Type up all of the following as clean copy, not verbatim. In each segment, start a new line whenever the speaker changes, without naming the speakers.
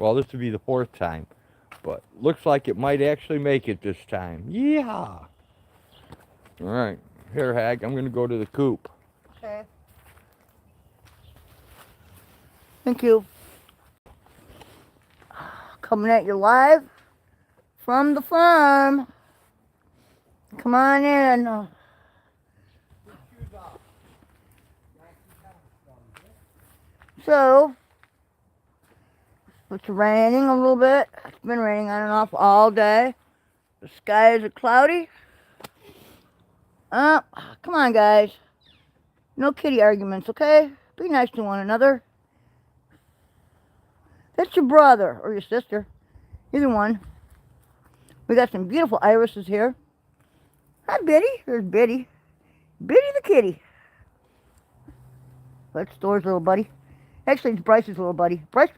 Well, this would be the fourth time. But looks like it might actually make it this time. Yeah. Alright. Here, Hag, I'm going to go to the coop.
Okay. Thank you. Coming at you live from the farm. Come on in. So, it's raining a little bit. It's been raining on and off all day. The skies are cloudy. Come on, guys. No kitty arguments, okay? Be nice to one another. That's your brother or your sister. Either one. We got some beautiful irises here. Hi, Biddy. There's Biddy. Biddy the kitty. That's Thor's little buddy. Actually, it's Bryce's little buddy. Bryce,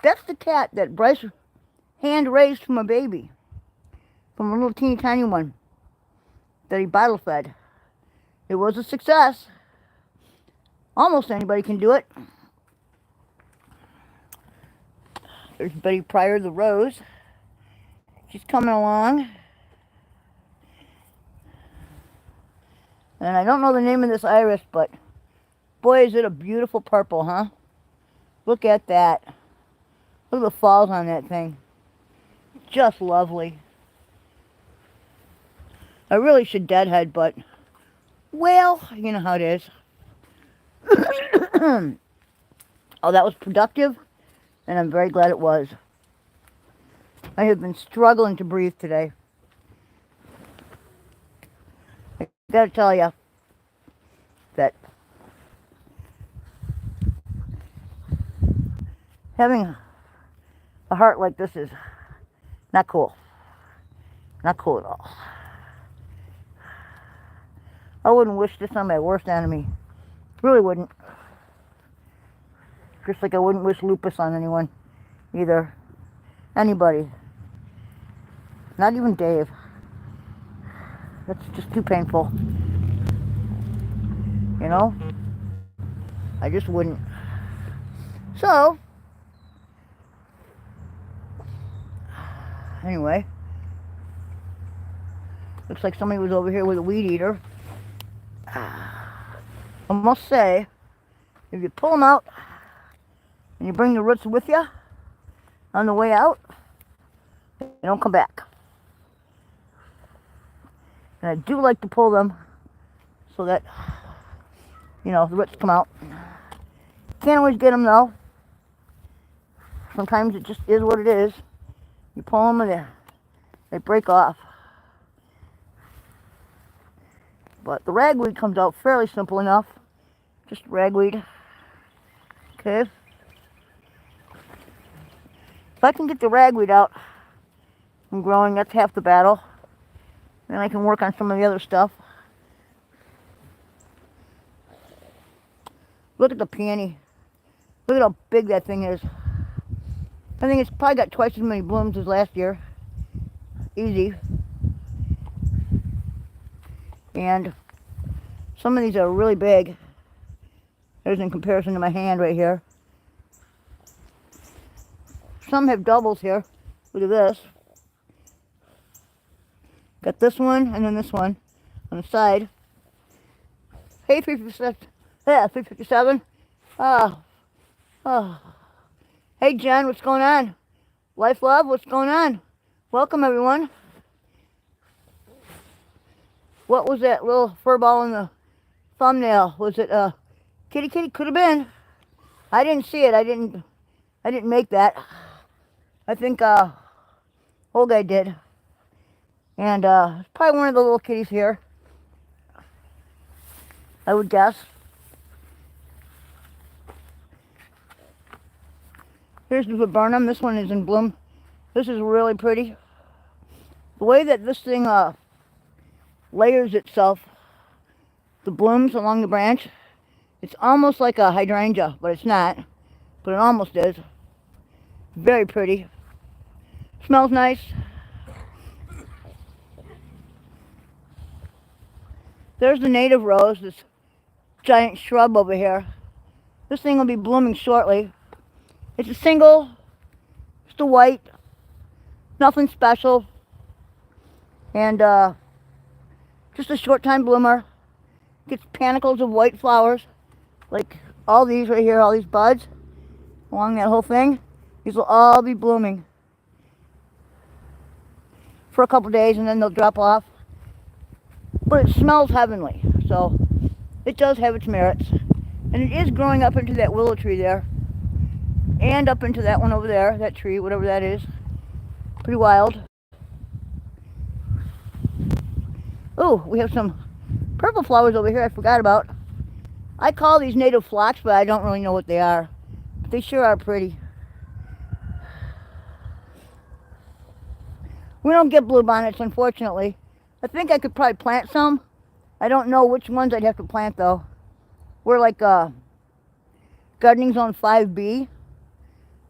that's the cat that Bryce hand raised from a baby. From a little teeny tiny one that he bottle fed. It was a success. Almost anybody can do it. There's Betty Pryor the Rose. She's coming along. And I don't know the name of this iris, but boy, is it a beautiful purple, huh? Look at that. Look at the falls on that thing. Just lovely. I really should deadhead, but, well, you know how it is. Oh, that was productive, and I'm very glad it was. I have been struggling to breathe today. I gotta tell you that having a heart like this is not cool. Not cool at all. I wouldn't wish this on my worst enemy. Really wouldn't. Just like I wouldn't wish lupus on anyone either. Anybody. Not even Dave. That's just too painful. You know? I just wouldn't. So, anyway. Looks like somebody was over here with a weed eater. I must say, if you pull them out and you bring the roots with you on the way out, they don't come back. And I do like to pull them so that, you know, the roots come out. Can't always get them though. Sometimes it just is what it is. You pull them and they break off. But the ragweed comes out fairly simple enough. Just ragweed. Okay. If I can get the ragweed out and growing, that's half the battle. Then I can work on some of the other stuff. Look at the peony. Look at how big that thing is. I think it's probably got twice as many blooms as last year. Easy. And some of these are really big. There's in comparison to my hand right here. Some have doubles here. Look at this. Got this one and then this one on the side. Hey, 357. Yeah, 357. Hey, Jen, what's going on? Life, love, what's going on? Welcome, everyone. What was that little fur ball in the thumbnail? Was it kitty kitty? Could have been. I didn't see it. I didn't make that. I think old guy did. And it's probably one of the little kitties here. I would guess. Here's the viburnum. This one is in bloom. This is really pretty. The way that this thing layers itself, the blooms along the branch, it's almost like a hydrangea, but it's not. But it almost is. Very pretty. Smells nice. There's the native rose, this giant shrub over here. This thing will be blooming shortly. It's a single Just a white, nothing special, and just a short time bloomer. Gets panicles of white flowers, like all these right here, all these buds along that whole thing. These will all be blooming for a couple days, and then they'll drop off. But it smells heavenly, so it does have its merits. And it is growing up into that willow tree there, and up into that one over there, that tree, whatever that is. Pretty wild. Oh, we have some purple flowers over here I forgot about. I call these native phlox, but I don't really know what they are. But they sure are pretty. We don't get bluebonnets, unfortunately. I think I could probably plant some. I don't know which ones I'd have to plant, though. We're like gardening zone 5B.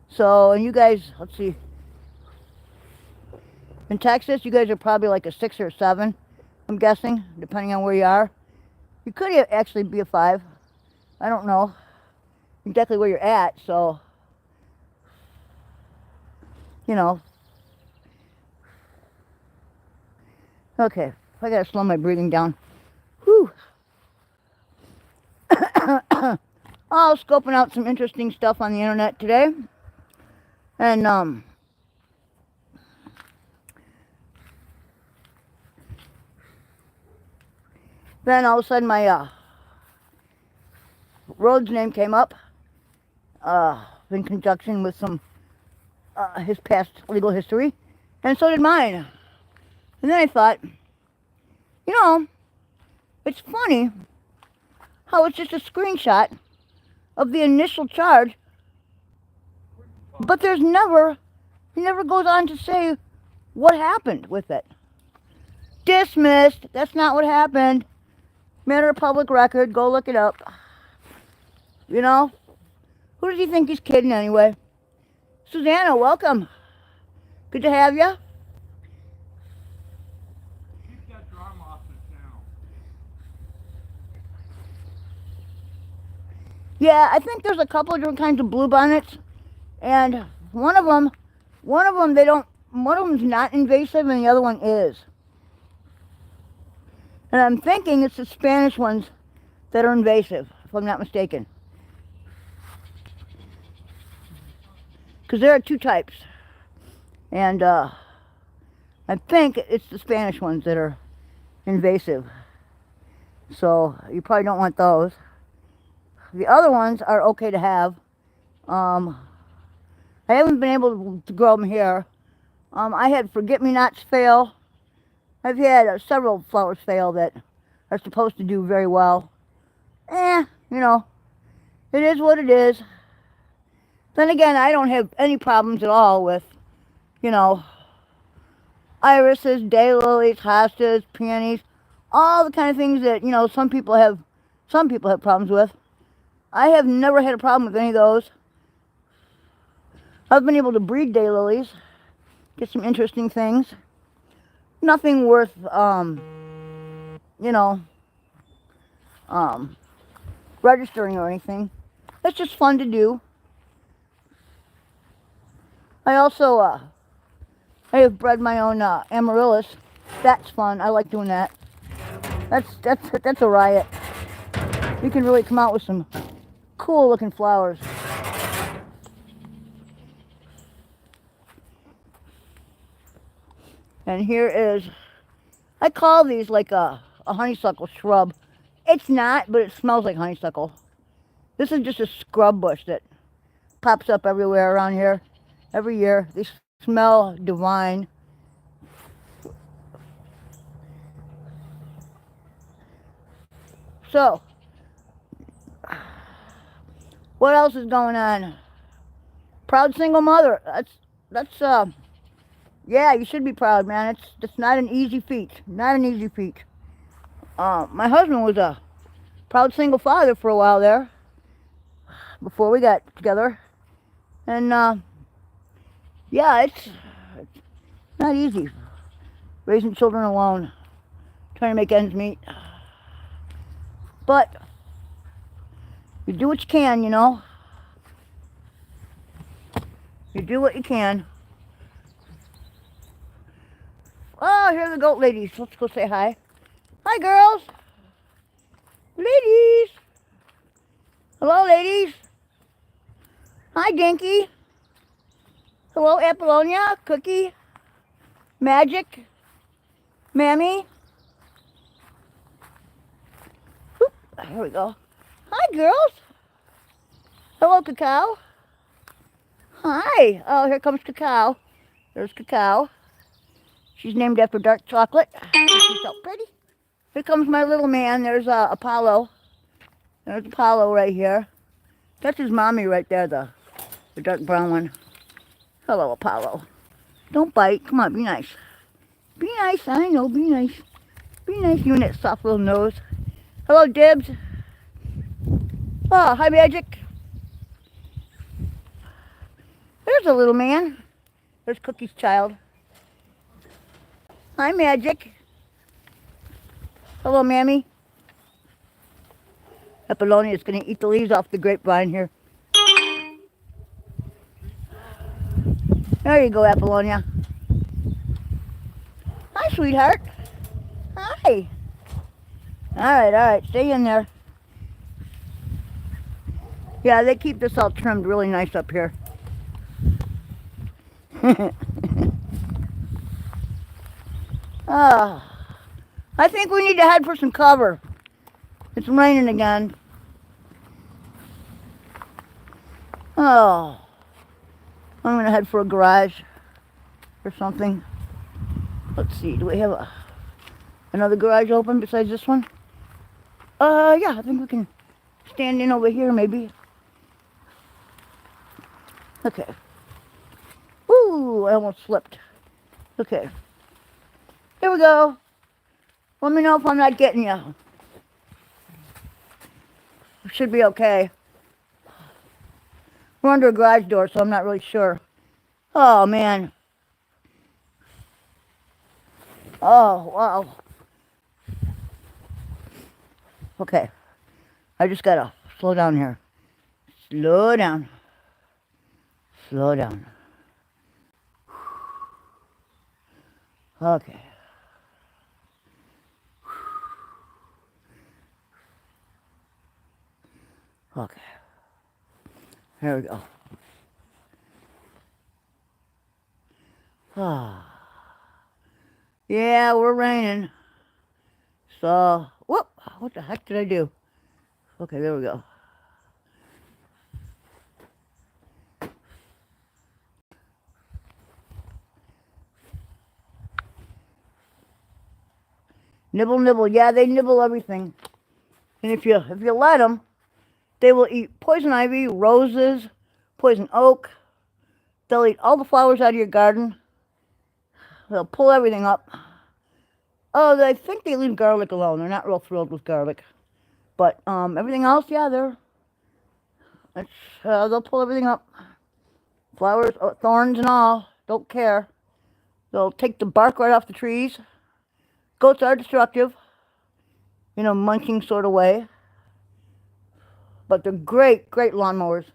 So, and you guys, let's see. In Texas, you guys are probably like a 6 or a 7, I'm guessing, depending on where you are. You could actually be a 5. I don't know exactly where you're at, so, you know. Okay, I gotta slow my breathing down. Whew. Oh, scoping out some interesting stuff on the internet today. And, then all of a sudden my, road's name came up, in conjunction with some, his past legal history. And so did mine. And then I thought, you know, it's funny how it's just a screenshot of the initial charge, but there's never, he never goes on to say what happened with it. Dismissed. That's not what happened. Matter of public record. Go look it up. You know? Who does he think he's kidding anyway? Susanna, welcome. Good to have you.
Keep that drama off the channel.
Yeah, I think there's a couple of different kinds of bluebonnets, and one of them they don't. One of them's not invasive, and the other one is. And I'm thinking it's the Spanish ones that are invasive, if I'm not mistaken. Because there are 2 types, and I think it's the Spanish ones that are invasive. So you probably don't want those. The other ones are okay to have. I haven't been able to grow them here. I had forget-me-nots fail. I've had several flowers fail that are supposed to do very well. You know, it is what it is. Then again, I don't have any problems at all with, you know, irises, daylilies, hostas, peonies, all the kind of things that, you know, some people have problems with. I have never had a problem with any of those. I've been able to breed daylilies, get some interesting things. Nothing worth, you know, registering or anything. It's just fun to do. I also, I have bred my own amaryllis. That's fun. I like doing that. That's a riot. You can really come out with some cool looking flowers. And here is, I call these like a honeysuckle shrub. It's not, but it smells like honeysuckle. This is just a scrub bush that pops up everywhere around here. Every year. They smell divine. So, what else is going on? Proud single mother. That's yeah, you should be proud, man. It's not an easy feat. Not an easy feat. My husband was a proud single father for a while there, before we got together. And yeah, it's not easy raising children alone, trying to make ends meet. But you do what you can, you know. You do what you can. Oh, here are the goat ladies. Let's go say hi. Hi, girls. Ladies. Hello, ladies. Hi, Dinky. Hello, Apollonia, Cookie, Magic, Mammy. Oop, here we go. Hi, girls. Hello, Cacao. Hi. Oh, here comes Cacao. There's Cacao. She's named after dark chocolate. She's so pretty. Here comes my little man. There's Apollo. There's Apollo right here. That's his mommy right there, the dark brown one. Hello, Apollo. Don't bite. Come on, be nice. Be nice. I know, be nice. Be nice, you and that soft little nose. Hello, Dibs. Oh, hi, Magic. There's a little man. There's Cookie's child. Hi, Magic. Hello, Mammy. Apollonia is going to eat the leaves off the grapevine here. There you go, Apollonia. Hi, sweetheart. Hi. All right. Stay in there. Yeah, they keep this all trimmed really nice up here. I think we need to head for some cover. It's raining again. Oh, I'm gonna head for a garage or something. Let's see, do we have another garage open besides this one? Yeah, I think we can stand in over here maybe. Okay. Ooh, I almost slipped. Okay. Here we go. Let me know if I'm not getting you. Should be okay. We're under a garage door, so I'm not really sure. Oh, man. Oh, wow. Okay. I just gotta slow down here. Slow down. Slow down. Okay. Okay. Here we go. Ah. Yeah, we're raining. So, whoop, what the heck did I do? Okay, there we go. Nibble, nibble. Yeah, they nibble everything. And if you let them, they will eat poison ivy, roses, poison oak. They'll eat all the flowers out of your garden. They'll pull everything up. Oh, I think they leave garlic alone. They're not real thrilled with garlic. But everything else, yeah, they'll pull everything up. Flowers, thorns and all. Don't care. They'll take the bark right off the trees. Goats are destructive, in a munching sort of way. But they're great, great lawnmowers.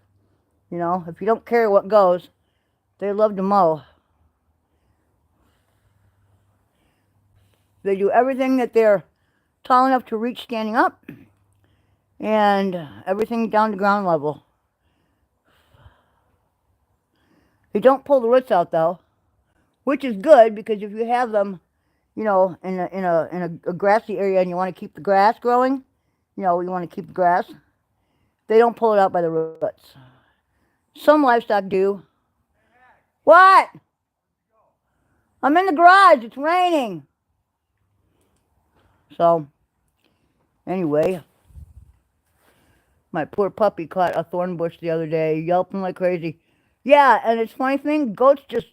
You know, if you don't care what goes, they love to mow. They do everything that they're tall enough to reach standing up, and everything down to ground level. They don't pull the roots out though, which is good, because if you have them, you know, in a grassy area and you want to keep the grass growing, you know, you want to keep the grass, they don't pull it out by the roots. Some livestock do. What? I'm in the garage. It's raining. So, anyway, my poor puppy caught a thorn bush the other day, yelping like crazy. Yeah, and it's funny thing, goats just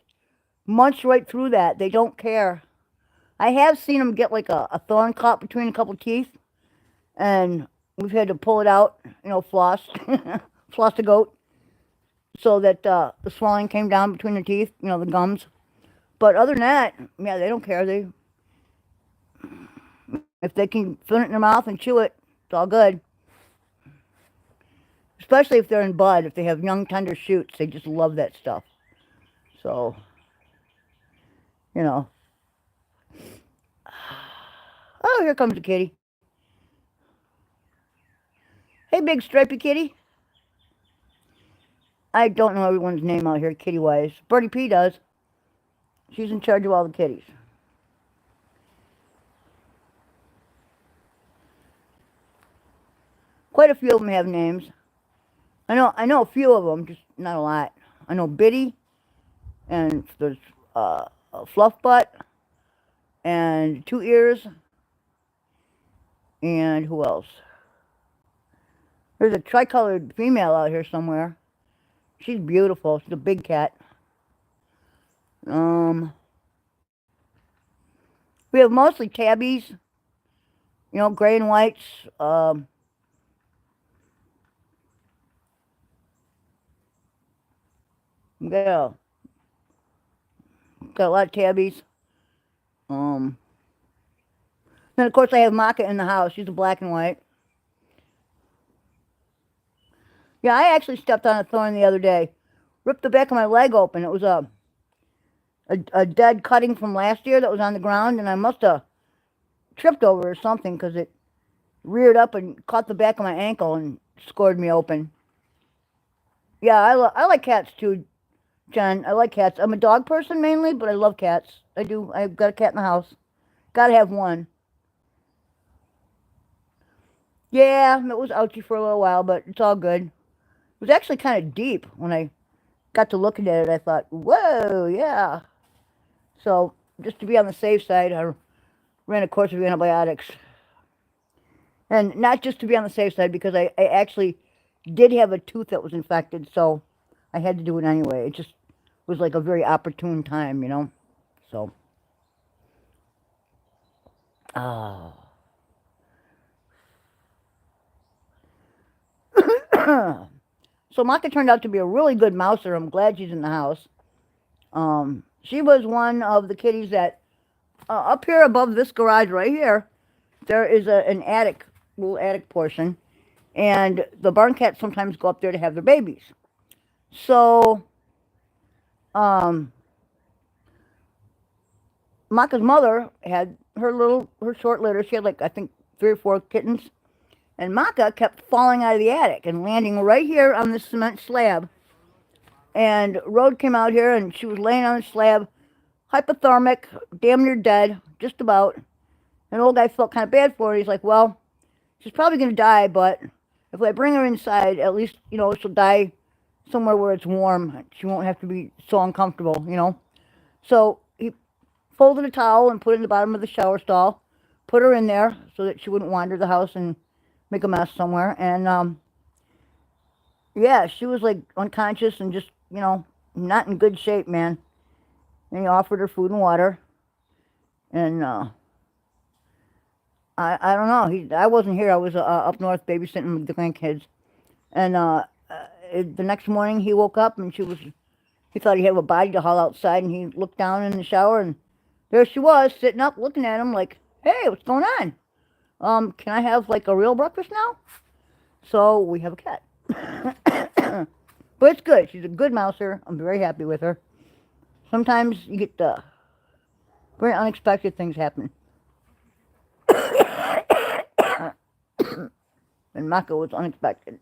munch right through that. They don't care. I have seen them get like a thorn caught between a couple teeth, and we've had to pull it out, you know, floss, floss the goat, so that the swelling came down between the teeth, you know, the gums. But other than that, yeah, they don't care. If they can fit it in their mouth and chew it, it's all good. Especially if they're in bud, if they have young, tender shoots, they just love that stuff. So, you know. Oh, here comes the kitty. Hey, big stripy kitty. I don't know everyone's name out here, kitty-wise. Birdie P does. She's in charge of all the kitties. Quite a few of them have names. I know a few of them, just not a lot. I know Biddy, and there's Fluffbutt, and Two Ears, and who else? There's a tricolored female out here somewhere. She's beautiful. She's a big cat. We have mostly tabbies, you know, gray and whites. Yeah, got a lot of tabbies. Then of course I have Maka in the house. She's a black and white. Yeah, I actually stepped on a thorn the other day. Ripped the back of my leg open. It was a dead cutting from last year that was on the ground, and I must have tripped over or something because it reared up and caught the back of my ankle and scored me open. Yeah, I like cats too, John. I like cats. I'm a dog person mainly, but I love cats. I do. I've got a cat in the house. Gotta have one. Yeah, it was ouchy for a little while, but it's all good. It was actually kind of deep when I got to looking at it. I thought, whoa, yeah. So just to be on the safe side, I ran a course of antibiotics. And not just to be on the safe side, because I actually did have a tooth that was infected, so I had to do it anyway. It just was like a very opportune time, you know? So. So Maka turned out to be a really good mouser. I'm glad she's in the house. She was one of the kitties that, up here above this garage right here, there is an attic, little attic portion, and the barn cats sometimes go up there to have their babies. So, Maka's mother had her short litter. She had like, I think, 3 or 4 kittens. And Maka kept falling out of the attic and landing right here on this cement slab. And Rode came out here and she was laying on the slab, hypothermic, damn near dead, just about. And the old guy felt kind of bad for her. He's like, well, she's probably going to die, but if I bring her inside, at least, you know, she'll die somewhere where it's warm. She won't have to be so uncomfortable, you know. So he folded a towel and put it in the bottom of the shower stall, put her in there so that she wouldn't wander the house and make a mess somewhere. And yeah, she was like unconscious and just, you know, not in good shape, man. And he offered her food and water. And I don't know. I wasn't here. I was up north babysitting with the grandkids. And the next morning he woke up and he thought he had a body to haul outside, and he looked down in the shower and there she was sitting up looking at him like, hey, what's going on? Can I have like a real breakfast now? So we have a cat. But it's good. She's a good mouser. I'm very happy with her. Sometimes you get very unexpected things happen. And Maka was unexpected.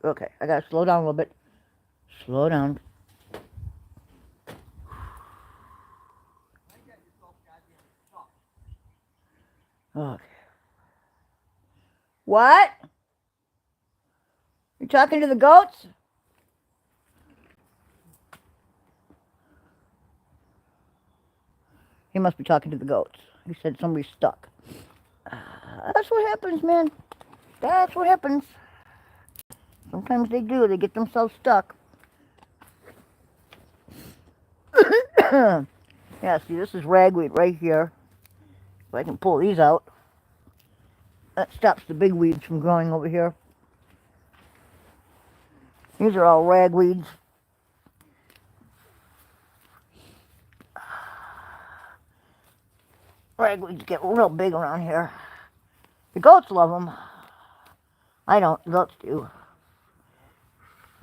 Okay, I gotta slow down a little bit. Slow down. Okay. What? You talking to the goats? He must be talking to the goats. He said somebody's stuck. That's what happens, man. That's what happens. Sometimes they do. They get themselves stuck. Yeah, see, this is ragweed right here. If I can pull these out, that stops the big weeds from growing over here. These are all ragweeds. Ragweeds get real big around here. The goats love them. I don't. The goats do.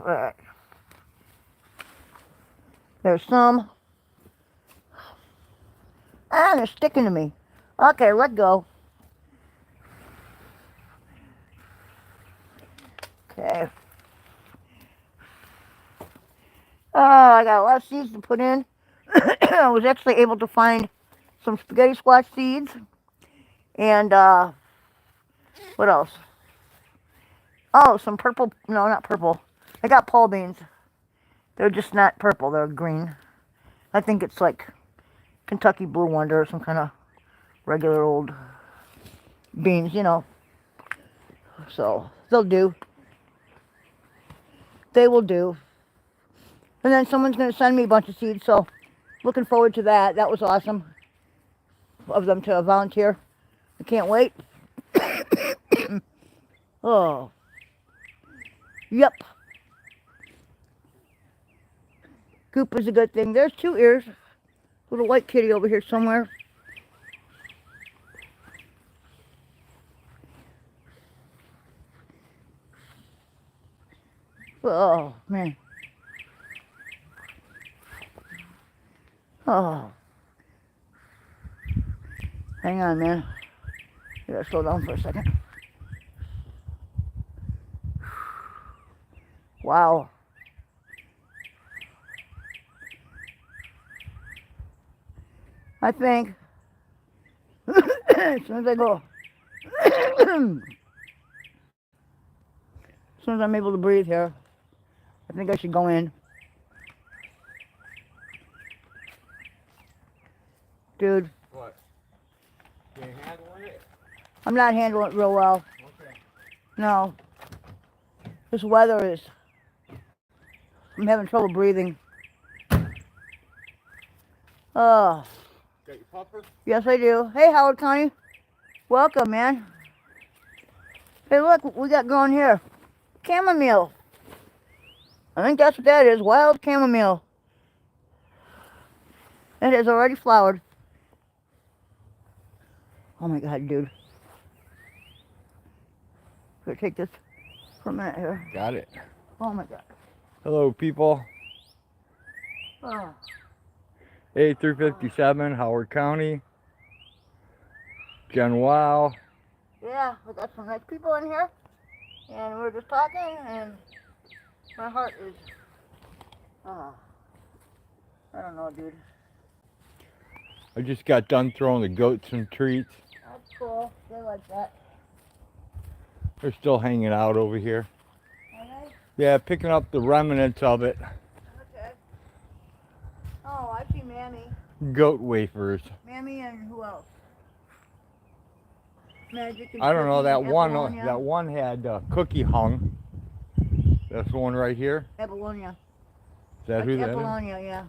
Alright. There's some. Ah, they're sticking to me. Okay, let go. Okay. Oh, I got a lot of seeds to put in. I was actually able to find some spaghetti squash seeds. And, what else? Oh, some purple, no, not purple. I got pole beans. They're just not purple, they're green. I think it's like Kentucky Blue Wonder or some kind of regular old beans, you know. So, they'll do. They will do. And then someone's going to send me a bunch of seeds, so looking forward to that. That was awesome of them to volunteer. I can't wait. Oh. Yep. Goop is a good thing. There's 2 ears. Little white kitty over here somewhere. Oh, man. Oh. Hang on, man. I gotta slow down for a second. Wow. I think as soon as I go, as soon as I'm able to breathe here, I think I should go in. Dude.
What? You handling it?
I'm not handling it real well.
Okay.
No. This weather is, I'm having trouble breathing. Oh.
Got your pupper?
Yes, I do. Hey, Howard County. Welcome, man. Hey, look what we got going here. Chamomile. I think that's what that is. Wild chamomile. It has already flowered. Oh my God, dude. Better take this for a minute here.
Got it.
Oh my God.
Hello, people.
Oh.
8357, Howard County. Jen Wow.
Yeah, we got some nice people in here. And we're just talking, and my heart is, I don't know, dude.
I just got done throwing the goats some treats.
That's cool. They like that.
They're still hanging out over here.
Are they?
Yeah, picking up the remnants of it.
Okay. Oh, I see Mammy.
Goat wafers.
Mammy and who else? Magic and
I don't know,
Cookie
that
and
one
Apollonia.
had cookie hung. That's the one right here.
Apollonia.
Is that who that is?
Apollonia, yeah.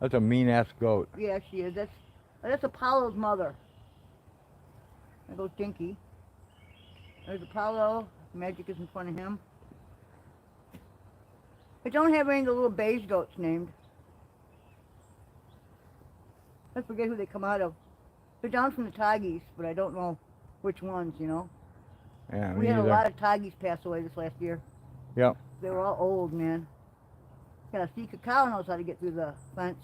That's a mean ass goat.
Yeah, she is. That's Apollo's mother. There goes Dinky. There's Apollo. Magic is in front of him. I don't have any of the little beige goats named. I forget who they come out of. They're down from the Tigers, but I don't know which ones, you know.
Yeah,
We had a lot of Tigers pass away this last year.
Yep.
They were all old, man. Yeah, see, Cacao knows how to get through the fence.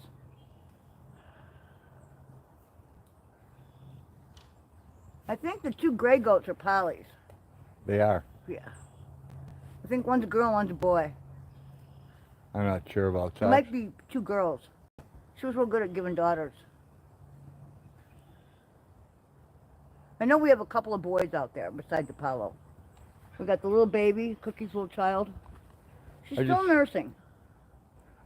I think the 2 gray goats are Polly's.
They are.
Yeah. I think one's a girl, one's a boy.
I'm not sure about
It
that.
might be 2 girls. She was real good at giving daughters. I know we have a couple of boys out there besides Apollo. We got the little baby, Cookie's little child. She's still nursing.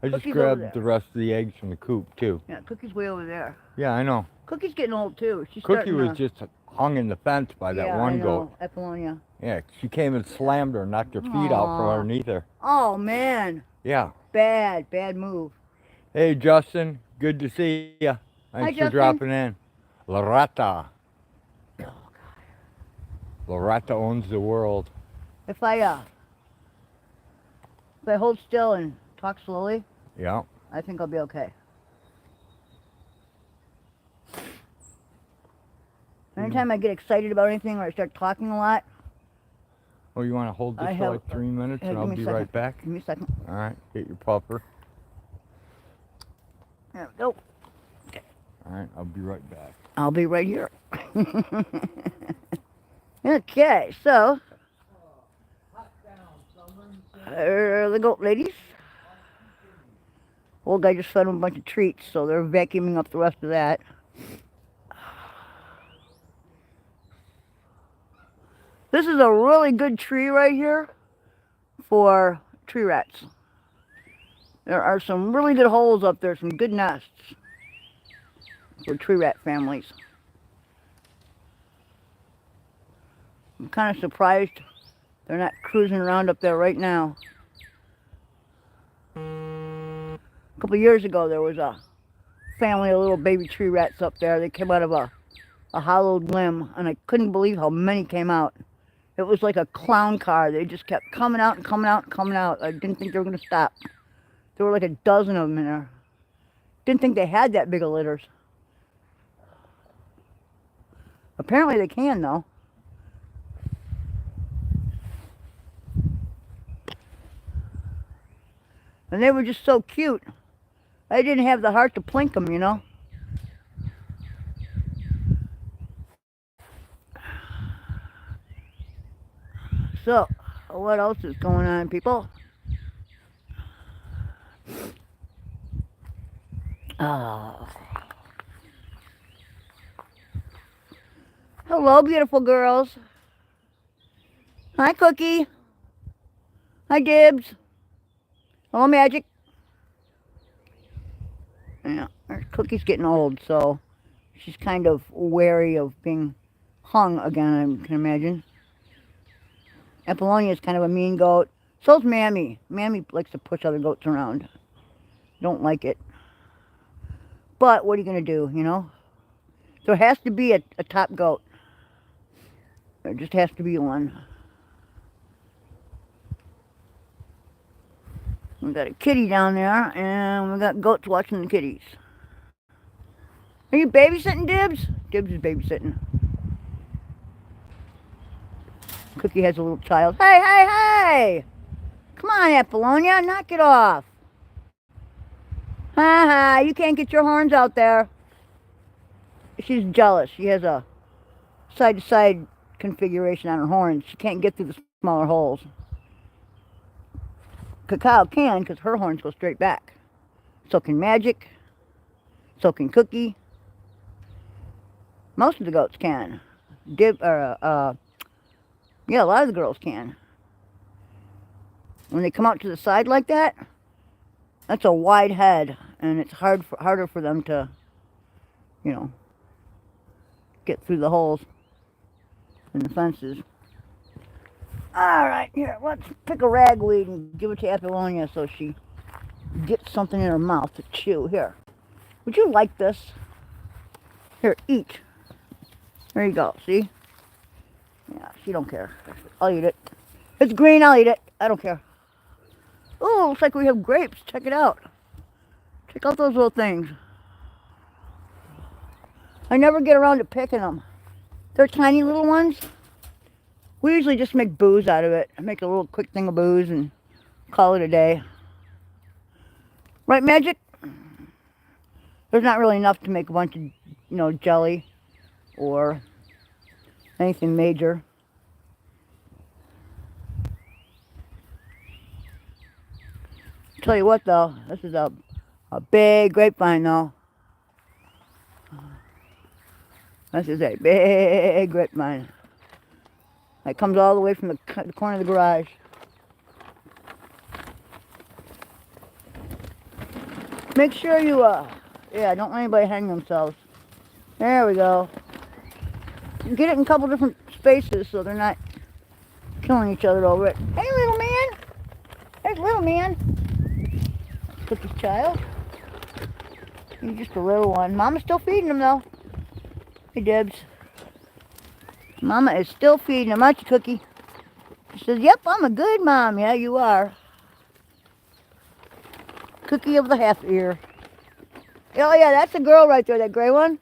I just
Cookie's over
grabbed
there.
the rest of the eggs from the coop too.
Yeah, Cookie's way over there.
Yeah, I know.
Cookie's getting old too. She's
Cookie
starting
was just hung in the fence by that one goat.
Apollonia.
Yeah, she came and slammed her, knocked her feet out from
Aw.
underneath her.
Oh man,
Yeah.
bad move.
Hey, Justin, good to see ya.
Hi,
Thanks for
Justin.
dropping in. Loretta. Loretta owns the world.
If I hold still and talk slowly,
Yeah.
I think I'll be okay. Anytime I get excited about anything or I start talking a lot,
Oh, you want to hold this
I
for
have-
like 3 minutes
yeah,
and
give
I'll
me a
be
second.
right back?
Give me a second.
All right, get your pupper.
There we go.
All right, I'll be right back.
I'll be right here. Okay, so the goat ladies. Old guy just fed them a bunch of treats, so they're vacuuming up the rest of that. This is a really good tree right here for tree rats. There are some really good holes up there, some good nests for tree rat families. I'm kind of surprised they're not cruising around up there right now. A couple of years ago, there was a family of little baby tree rats up there. They came out of a hollowed limb, and I couldn't believe how many came out. It was like a clown car. They just kept coming out and coming out and coming out. I didn't think they were going to stop. There were like a dozen of them in there. Didn't think they had that big of litters. Apparently they can, though. And they were just so cute. I didn't have the heart to plink them, you know. So, what else is going on, people? Hello, beautiful girls. Hi, Cookie. Hi, Dibs. Hello, Magic. Yeah, Cookie's getting old, so she's kind of wary of being hung again, I can imagine. Apollonia's kind of a mean goat. So's Mammy. Mammy likes to push other goats around. Don't like it. But what are you going to do, you know? There has to be a top goat. There just has to be one. We got a kitty down there, and we got goats watching the kitties. Are you babysitting, Dibs? Dibs is babysitting. Cookie has a little child. Hey, hey, hey! Come on, Apollonia, knock it off. Ha ha, you can't get your horns out there. She's jealous. She has a side-to-side configuration on her horns. She can't get through the smaller holes. Cacao can, because her horns go straight back. So can Magic. So can Cookie. Most of the goats can. Yeah, a lot of the girls can. When they come out to the side like that, that's a wide head, and it's harder for them to, you know, get through the holes in the fences. Alright, here, let's pick a ragweed and give it to Apollonia so she gets something in her mouth to chew. Here, would you like this? Here, eat. There you go, see? Yeah, she don't care. I'll eat it. It's green, I'll eat it. I don't care. Oh, looks like we have grapes. Check it out. Check out those little things. I never get around to picking them. They're tiny little ones. We usually just make booze out of it. Make a little quick thing of booze and call it a day. Right, Magic? There's not really enough to make a bunch of, you know, jelly or anything major. Tell you what, though, this is a big grapevine, though. This is a big grapevine. It comes all the way from the corner of the garage. Make sure you, yeah, don't let anybody hang themselves. There we go. You get it in a couple different spaces so they're not killing each other over it. Hey, little man. There's little man. Cookie's child. He's just a little one. Mama's still feeding him, though. Hey, Dibs. Mama is still feeding him, aren't you, Cookie? She says, yep, I'm a good mom. Yeah, you are. Cookie of the half ear. Oh, yeah, that's a girl right there, that gray one.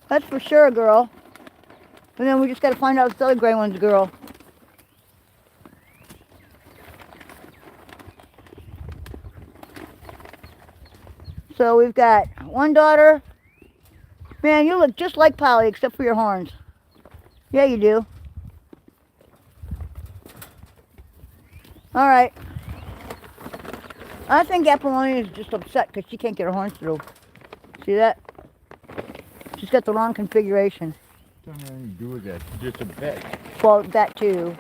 That's for sure a girl. And then we just got to find out if the other gray one's a girl. So we've got one daughter. Man, you look just like Polly except for your horns. Yeah, you do. All right. I think Apollonia is just upset because she can't get her horns through. See that? She's got the wrong configuration.
What does anything to do with that? She's just a bitch.
Well, that too.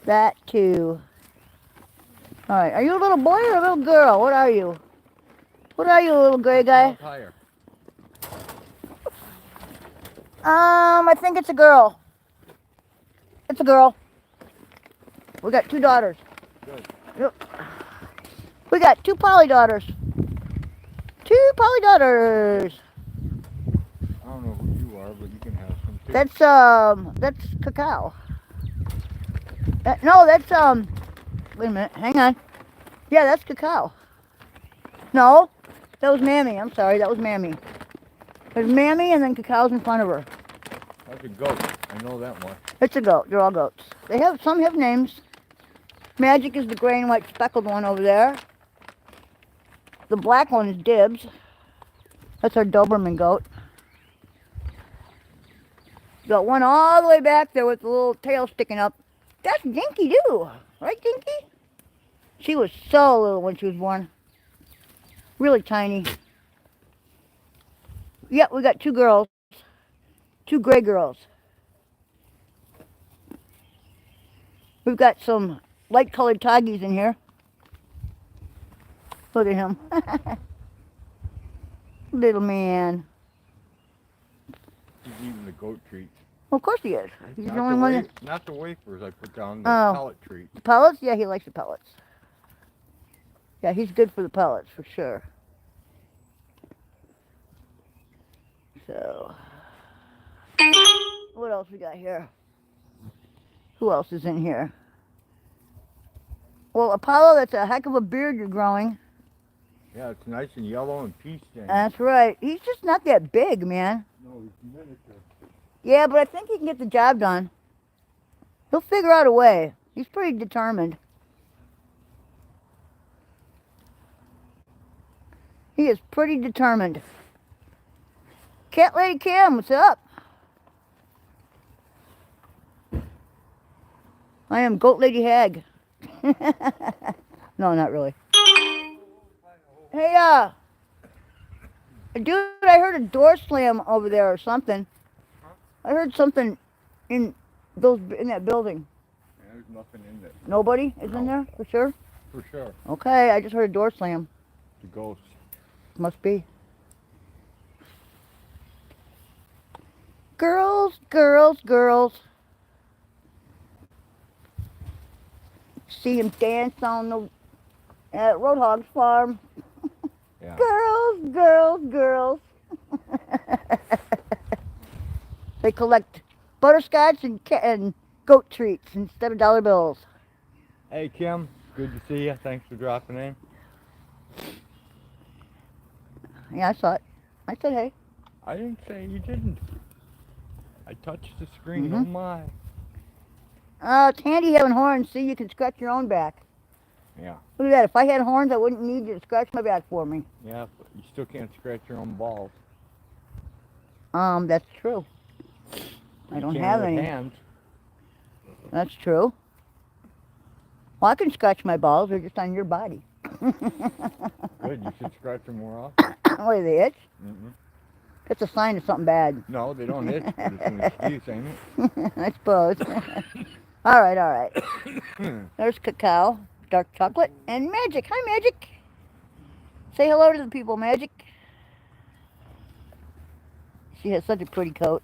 That too. All right. Are you a little boy or a little girl? What are you? What are you, little gray guy?
Higher.
I think it's a girl. It's a girl. We got 2 daughters.
Good.
Yep. We got 2 Polly daughters. 2 Polly daughters.
I don't know who you are, but you can have some too.
That's Cacao. No, that's wait a minute, hang on. Yeah, that's Cacao. No, that was Mammy. I'm sorry, that was Mammy. There's Mammy and then Cacao's in front of her.
That's a goat. I know that one.
It's a goat. They're all goats. Some have names. Magic is the gray and white speckled one over there. The black one is Dibs. That's our Doberman goat. Got one all the way back there with the little tail sticking up. That's Dinky too. Right, Dinky? She was so little when she was born. Really tiny. Yep, we got 2 girls. 2 gray girls. We've got some light-colored toggies in here. Look at him. Little man.
He's eating the goat treats.
Well, of course he is. He's the
Not
only
the
one
wa-
that...
Not the wafers I put down, the
Oh.
pellet treats.
The pellets? Yeah, he likes the pellets. Yeah, he's good for the pellets, for sure. So... What else we got here? Who else is in here? Well, Apollo, that's a heck of a beard you're growing.
Yeah, it's nice and yellow and pea stained.
That's right. He's just not that big, man.
No, he's miniature.
Yeah, but I think he can get the job done. He'll figure out a way. He's pretty determined. He is pretty determined. Cat Lady Kim, what's up? I am Goat Lady Hag. No, not really. Hey, dude, I heard a door slam over there or something. I heard something in that building.
Yeah, there's nothing in there.
Nobody is in there, for sure?
For sure.
Okay, I just heard a door slam.
The ghost.
Must be. Girls, girls, girls. See him dance on the Roadhog's farm.
Yeah.
Girls, girls, girls. They collect butterscotch and goat treats instead of dollar bills.
Hey, Kim. Good to see you. Thanks for dropping in.
Yeah, I saw it. I said hey.
I didn't say you didn't. I touched the screen.
Mhm.
Oh, my.
It's handy having horns. See, you can scratch your own back.
Yeah.
Look at that. If I had horns, I wouldn't need you to scratch my back for me.
Yeah, but you still can't scratch your own balls.
That's true. I
You
don't
can
have
with
any.
hands.
That's true. Well, I can scratch my balls. They're just on your body.
Good. You should scratch them more often.
What, do they itch?
Mm-mm.
That's a sign of something bad.
No, they don't itch, but it's an excuse, ain't it?
I suppose. All right, all right. There's Cacao, dark chocolate, and Magic. Hi, Magic. Say hello to the people, Magic. She has such a pretty coat.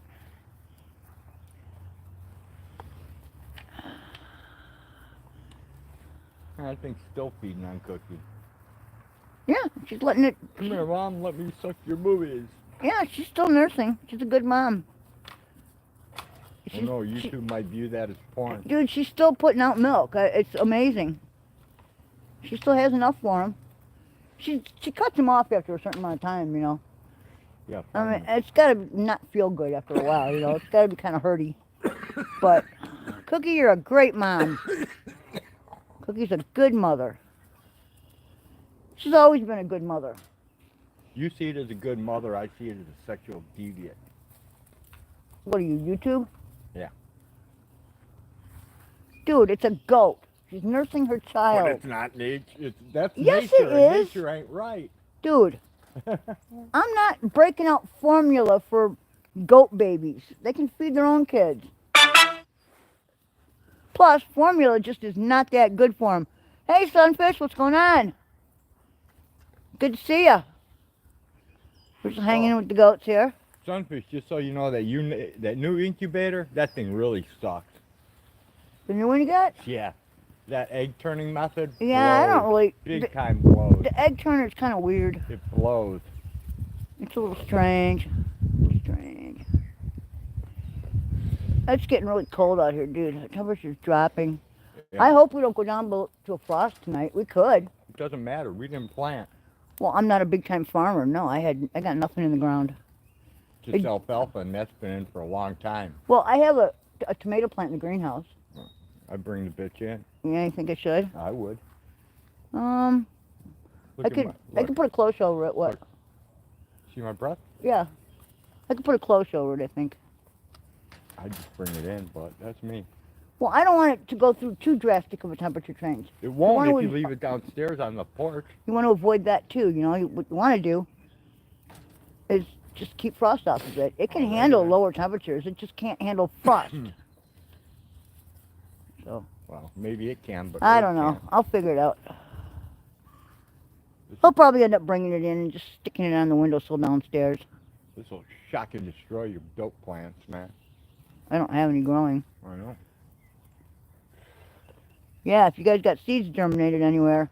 I think still feeding on Cookie.
Yeah, she's letting it.
Come here, Mom. Let me suck your boobies.
Yeah, she's still nursing. She's a good mom.
I know YouTube might view that as porn.
Dude, she's still putting out milk. It's amazing. She still has enough for him. She cuts him off after a certain amount of time, you know.
Yeah.
I mean, it's got to not feel good after a while, you know. It's got to be kind of hurty. But, Cookie, you're a great mom. Cookie's a good mother. She's always been a good mother.
You see it as a good mother. I see it as a sexual deviant.
What are you, YouTube?
Yeah.
Dude, it's a goat. She's nursing her child.
But it's not nature. That's
Yes,
nature.
it
And
is.
nature ain't right.
Dude, I'm not breaking out formula for goat babies. They can feed their own kids. Plus, formula just is not that good for them. Hey, Sunfish, what's going on? Good to see ya. We're just hanging with the goats here.
Sunfish, just so you know, that new incubator, that thing really sucks.
The new one you got?
Yeah. That egg turning method.
Yeah, I don't really.
Big time blows.
The egg turner's kind of weird.
It blows.
It's a little strange. Strange. It's getting really cold out here, dude. The temperature's dropping.
Yeah.
I hope we don't go down to a frost tonight. We could.
It doesn't matter. We didn't plant.
Well, I'm not a big time farmer. No, I got nothing in the ground.
Just alfalfa, and that's been in for a long time.
Well, I have a tomato plant in the greenhouse.
I bring the bitch in.
Yeah, you think I should?
I would.
I could put a cloche over it. What?
Look. See my breath?
Yeah. I could put a cloche over it, I think.
I just bring it in, but that's me.
Well, I don't want it to go through too drastic of a temperature change.
It won't if you
to-
leave it downstairs on the porch.
You want to avoid that too, you know. What you want to do is just keep frost off of it. It can handle lower temperatures. It just can't handle frost. So.
Well, maybe it can, but
I don't know.
can't.
I'll figure it out. He'll probably end up bringing it in and just sticking it on the windowsill downstairs.
This will shock and destroy your dope plants, man.
I don't have any growing.
I know.
Yeah, if you guys got seeds germinated anywhere,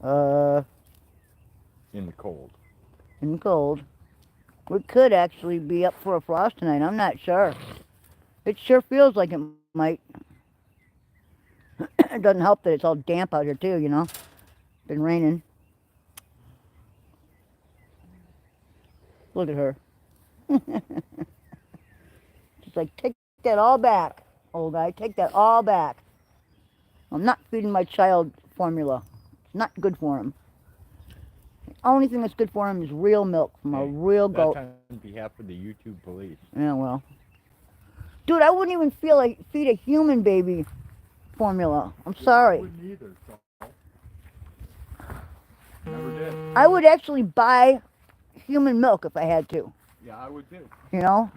In the cold.
in the cold, we could actually be up for a frost tonight. I'm not sure. It sure feels like it might. It doesn't help that it's all damp out here too, you know. Been raining. Look at her. She's like, take that all back, old guy. Take that all back. I'm not feeding my child formula. It's not good for him. The only thing that's good for him is real milk from a real goat.
That's on behalf of the YouTube police.
Yeah, well. Dude, I wouldn't even feed a human baby formula. I'm sorry.
I wouldn't either, so. Never did.
I would actually buy human milk if I had to.
Yeah, I would too.
You know?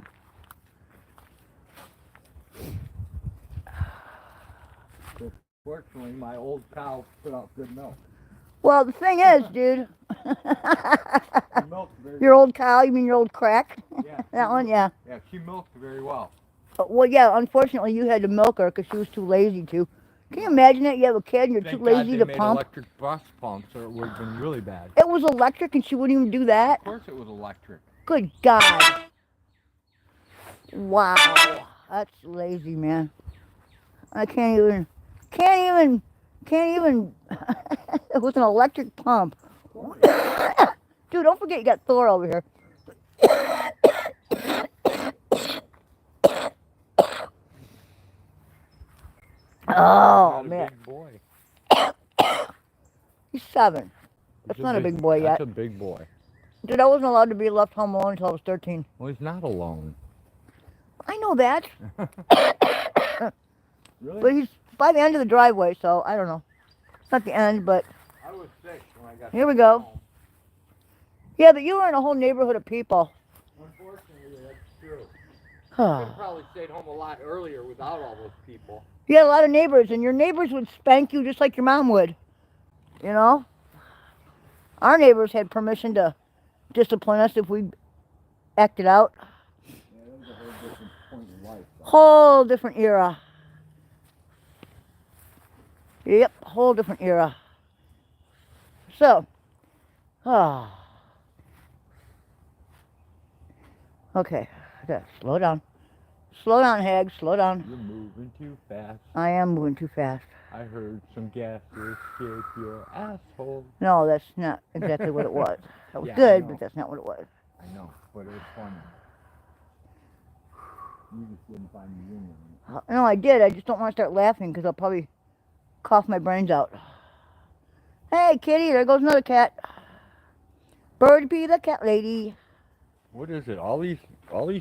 Fortunately, my old cow put out good milk.
Well, the thing is, dude.
She milked very
Your old cow, you mean your old crack?
Yeah.
That one, yeah.
Yeah, she milked very well.
Well, yeah, unfortunately you had to milk her because she was too lazy to. Can you imagine that? You have a kid and you're
Thank
too
God
lazy
they
to
made
pump.
electric bus pumps, or it would have been really bad.
It was electric and she wouldn't even do that?
Of course it was electric.
Good God. Wow. That's lazy, man. I can't even, it was an electric pump. Dude, don't forget you got Thor over here. Oh,
Not a
man.
big boy.
He's 7. That's
He's
not a big boy yet.
That's a big boy.
Dude, I wasn't allowed to be left home alone until I was 13.
Well, he's not alone.
I know that.
Really?
But he's by the end of the driveway, so I don't know. It's not the end, but
I was 6 when I got
here we
home.
go. Yeah, but you were in a whole neighborhood of people.
Unfortunately, that's true. I
Yeah,
could have probably stayed home a lot earlier without all those people.
you had a lot of neighbors, and your neighbors would spank you just like your mom would. You know? Our neighbors had permission to discipline us if we acted out.
Yeah, that was a whole different point in life.
Whole different era. Yep, whole different era. So, okay, slow down. Slow down, Hag, slow down.
You're moving too fast.
I am moving too fast.
I heard some gases hit your asshole.
No, that's not exactly what it was. That was
Yeah, I
good,
know.
but that's not what it was.
I know, but it was funny. You just didn't find the humor in it.
No, I did. I just don't want to start laughing because I'll probably cough my brains out. Hey, kitty, there goes another cat. Bird be the cat lady.
What is it? All these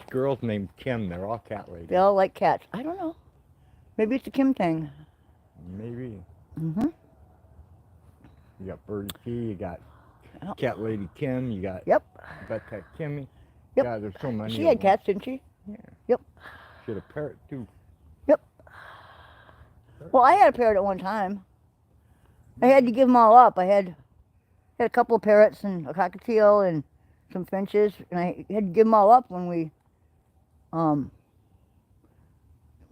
girls named Kim, they're all cat ladies.
They all like cats. I don't know. Maybe it's a Kim thing.
Maybe.
Mm-hmm.
You got Birdie P, you got
Oh.
Cat Lady Kim, you got
Yep.
Pet Kimmy.
Yep.
God, there's so many.
She
of
had
them.
cats, didn't she?
Yeah.
Yep.
She had a parrot too.
Yep. Well, I had a parrot at one time. I had to give them all up. I had a couple of parrots and a cockatiel and some finches, and I had to give them all up when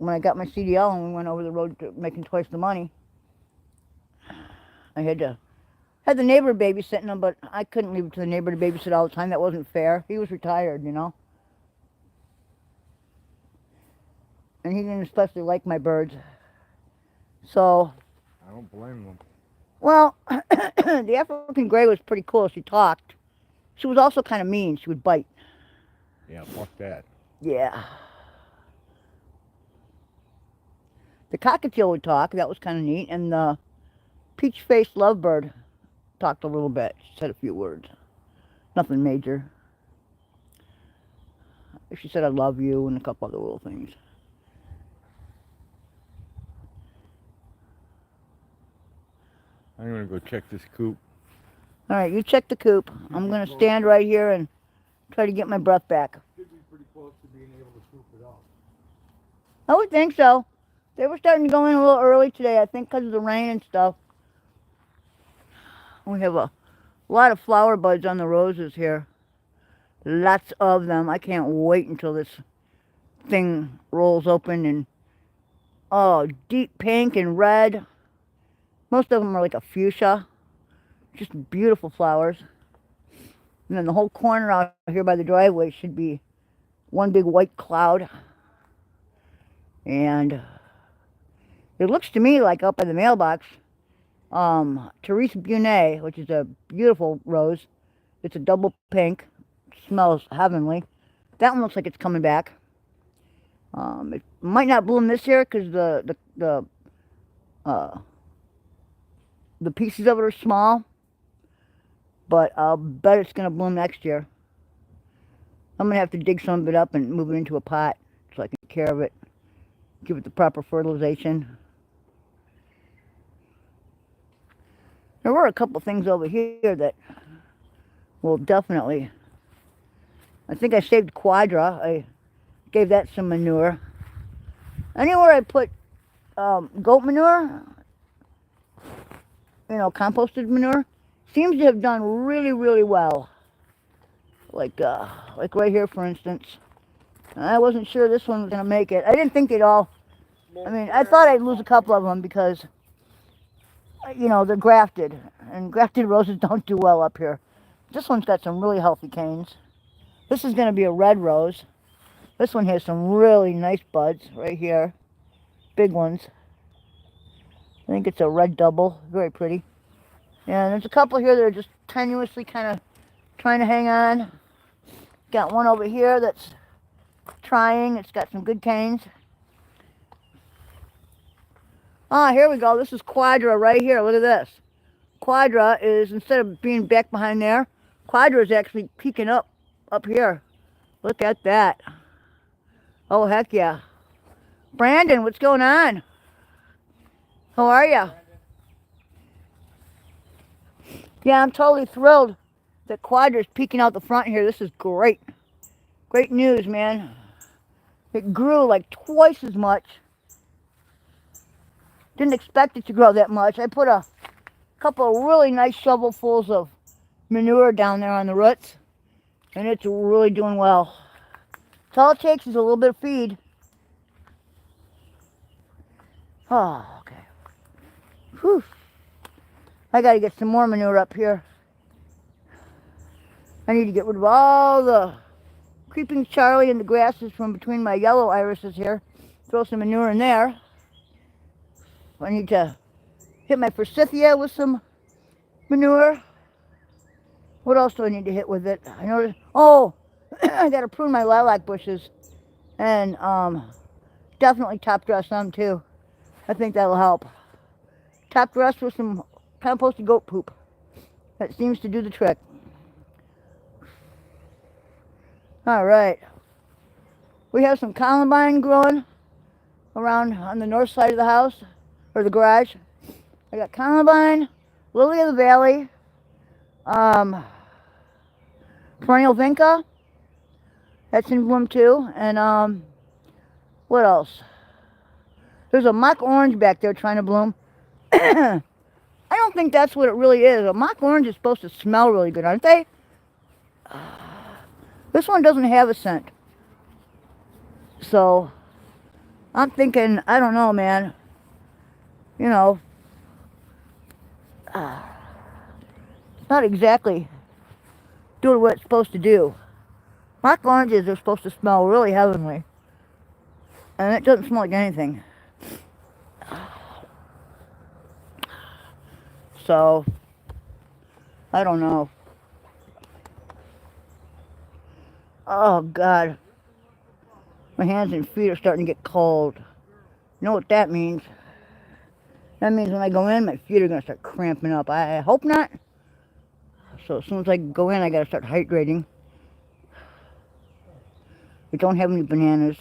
I got my CDL and we went over the road to making twice the money. I had the neighbor babysitting them, but I couldn't leave it to the neighbor to babysit all the time. That wasn't fair. He was retired, you know. And he didn't especially like my birds. So,
I don't blame them.
well, the African gray was pretty cool. She talked. She was also kind of mean. She would bite.
Yeah, fuck that.
Yeah. The cockatiel would talk. That was kind of neat. And the peach-faced lovebird talked a little bit. She said a few words. Nothing major. She said, I love you, and a couple other little things.
I'm gonna go check this coop.
All right, you check the coop. I'm going to stand right here and try to get my breath back.
Should be pretty close to being able to coop it up.
I would think so. They were starting to go in a little early today, I think because of the rain and stuff. We have a lot of flower buds on the roses here. Lots of them. I can't wait until this thing rolls open and, oh, deep pink and red. Most of them are like a fuchsia. Just beautiful flowers. And then the whole corner out here by the driveway should be one big white cloud. And it looks to me like up by the mailbox, Therese Bunet, which is a beautiful rose. It's a double pink. Smells heavenly. That one looks like it's coming back. It might not bloom this year because the pieces of it are small, but I'll bet it's going to bloom next year. I'm going to have to dig some of it up and move it into a pot so I can take care of it, give it the proper fertilization. There were a couple things over here that will definitely, I think I saved Quadra. I gave that some manure. Anywhere I put goat manure, you know, composted manure, seems to have done really, really well. Like right here, for instance. I wasn't sure this one was going to make it. I didn't think they'd all, I mean, I thought I'd lose a couple of them because, you know, they're grafted. And grafted roses don't do well up here. This one's got some really healthy canes. This is going to be a red rose. This one has some really nice buds right here. Big ones. I think it's a red double. Very pretty. And there's a couple here that are just tenuously kind of trying to hang on. Got one over here that's trying. It's got some good canes. Ah, here we go. This is Quadra right here. Look at this. Quadra is, instead of being back behind there, Quadra is actually peeking up here. Look at that. Oh, heck yeah. Brandon, what's going on? How are you? Yeah, I'm totally thrilled that Quadra's peeking out the front here. This is great. Great news, man. It grew like twice as much. Didn't expect it to grow that much. I put a couple of really nice shovelfuls of manure down there on the roots, and it's really doing well. That's all it takes is a little bit of feed. Oh, okay. Whew. I got to get some more manure up here. I need to get rid of all the creeping Charlie and the grasses from between my yellow irises here. Throw some manure in there. I need to hit my forsythia with some manure. What else do I need to hit with it? I noticed, oh, I got to prune my lilac bushes and definitely top dress them too. I think that'll help. Top dress with some composted goat poop. That seems to do the trick. All right. We have some columbine growing around on the north side of the house, or the garage. I got columbine, lily of the valley, um, perennial vinca, that's in bloom too, and what else? There's a mock orange back there trying to bloom. I don't think that's what it really is. A mock orange is supposed to smell really good, aren't they? This one doesn't have a scent. So, I'm thinking, I don't know, man. You know, it's not exactly doing what it's supposed to do. Mock oranges are supposed to smell really heavenly. And it doesn't smell like anything. So, I don't know. Oh, God. My hands and feet are starting to get cold. You know what that means? That means when I go in, my feet are going to start cramping up. I hope not. So as soon as I go in, I got to start hydrating. We don't have any bananas.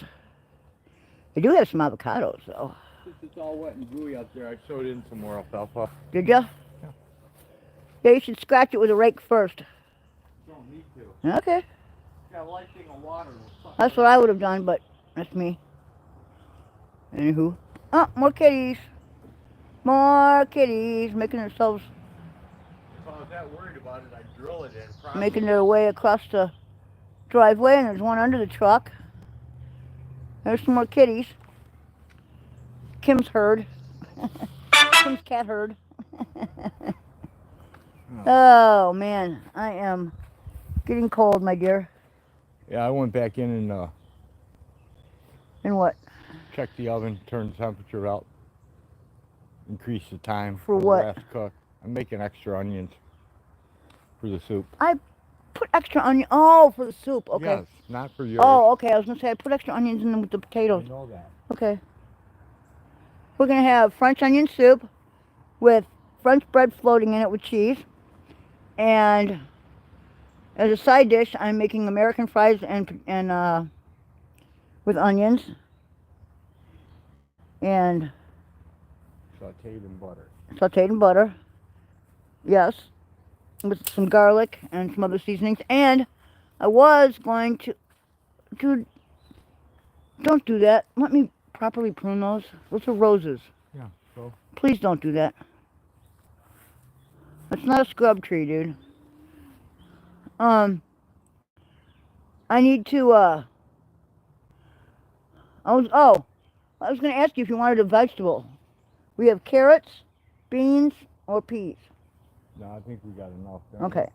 I do have some avocados, though.
Since it's all wet and gooey out there, I sowed in some more alfalfa.
Did ya?
Yeah.
Yeah, you should scratch it with a rake first.
Don't need to.
Okay.
Got a light thing of water.
That's what I would have done, but that's me. Anywho. Oh, more kitties. More kitties making themselves,
If I was that worried about it, I'd drill it in. Probably.
making their way across the driveway, and there's one under the truck. There's some more kitties. Kim's herd. Kim's cat herd. Oh, man. I am getting cold, my dear.
Yeah, I went back in and
And what?
checked the oven, turned the temperature out, increased the time
For
the
what?
last cook. I'm making extra onions for the soup.
I put extra onion. Oh, for the soup. Okay.
Yes, not for yours.
Oh, okay. I was going to say I put extra onions in them with the
I
potatoes.
know that.
Okay. We're going to have French onion soup with French bread floating in it with cheese. And as a side dish, I'm making American fries and with onions. And
Sauteed in butter.
sauteed in butter. Yes. With some garlic and some other seasonings. And I was going to... Dude, don't do that. Let me properly prune those. Those are roses.
Yeah, so?
Please don't do that. It's not a scrub tree, dude. I need to, I was going to ask you if you wanted a vegetable. We have carrots, beans, or peas.
No, I think we got enough.
Okay.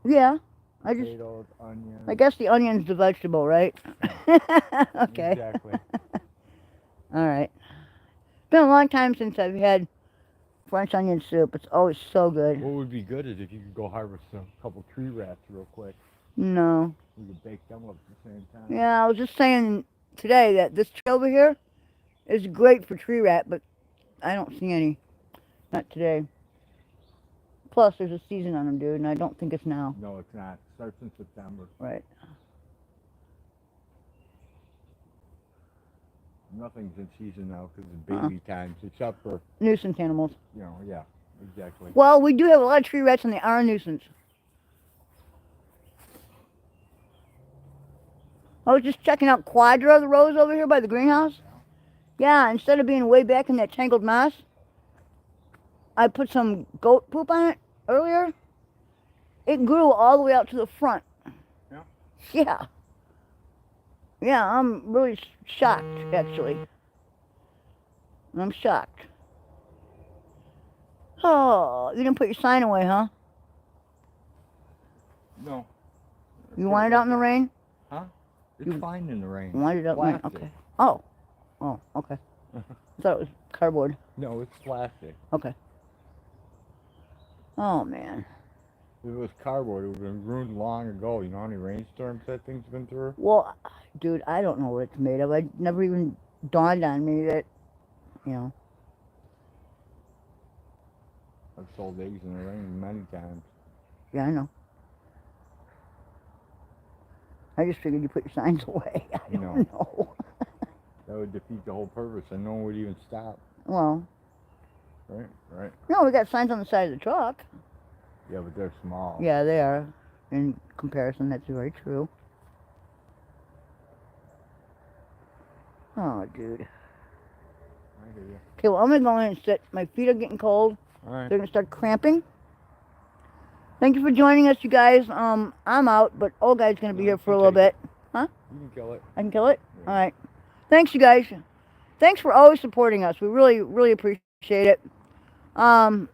Yeah.
Potatoes, onions.
I guess the onion's the vegetable, right? Okay.
Exactly.
All right. It's been a long time since I've had French onion soup. It's always so good.
What would be good is if you could go harvest a couple tree rats real quick.
No.
We could bake them up at the same time.
Yeah, I was just saying today that this tree over here is great for tree rat, but I don't see any. Not today. Plus, there's a season on them, dude, and I don't think it's now.
No, it's not. It starts in September.
Right.
Nothing's in season now because it's baby times, except for,
Nuisance animals.
you know, yeah, exactly.
Well, we do have a lot of tree rats, and they are a nuisance. I was just checking out Quadra, the rose over here by the greenhouse. Yeah, instead of being way back in that tangled moss, I put some goat poop on it earlier. It grew all the way out to the front.
Yeah?
Yeah. Yeah, I'm really shocked, actually. I'm shocked. Oh, you didn't put your sign away, huh?
No.
You want it out in the rain?
Huh? It's fine in the rain.
You want it out in the rain?
Plastic.
Okay. Oh. Oh, okay. I thought it was cardboard.
No, it's plastic.
Okay. Oh, man.
If it was cardboard, it would have been ruined long ago. You know how many rainstorms that thing's been through?
Well, dude, I don't know what it's made of. It never even dawned on me that, you know.
I've sold eggs in the rain many times.
Yeah, I know. I just figured you put your signs away. I don't know.
That would defeat the whole purpose, and no one would even stop.
Well.
Right.
No, we got signs on the side of the truck.
Yeah, but they're small.
Yeah, they are. In comparison, that's very true. Oh, dude.
I hear you.
Okay, well, I'm going to go in and sit. My feet are getting cold.
All right.
They're going to start cramping. Thank you for joining us, you guys. I'm out, but old guy's going to be here for a little bit. Huh?
You can kill it.
I can kill it?
Yeah.
All right. Thanks, you guys. Thanks for always supporting us. We really, really appreciate it. I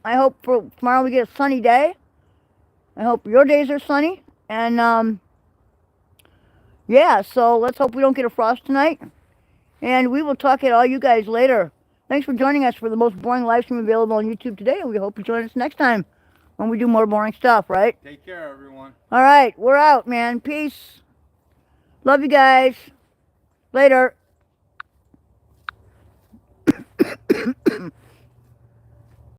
hope for tomorrow we get a sunny day. I hope your days are sunny. And, yeah, so let's hope we don't get a frost tonight. And we will talk at all you guys later. Thanks for joining us for the most boring live stream available on YouTube today. And we hope you join us next time when we do more boring stuff, right?
Take care, everyone.
All right, we're out, man. Peace. Love you guys. Later.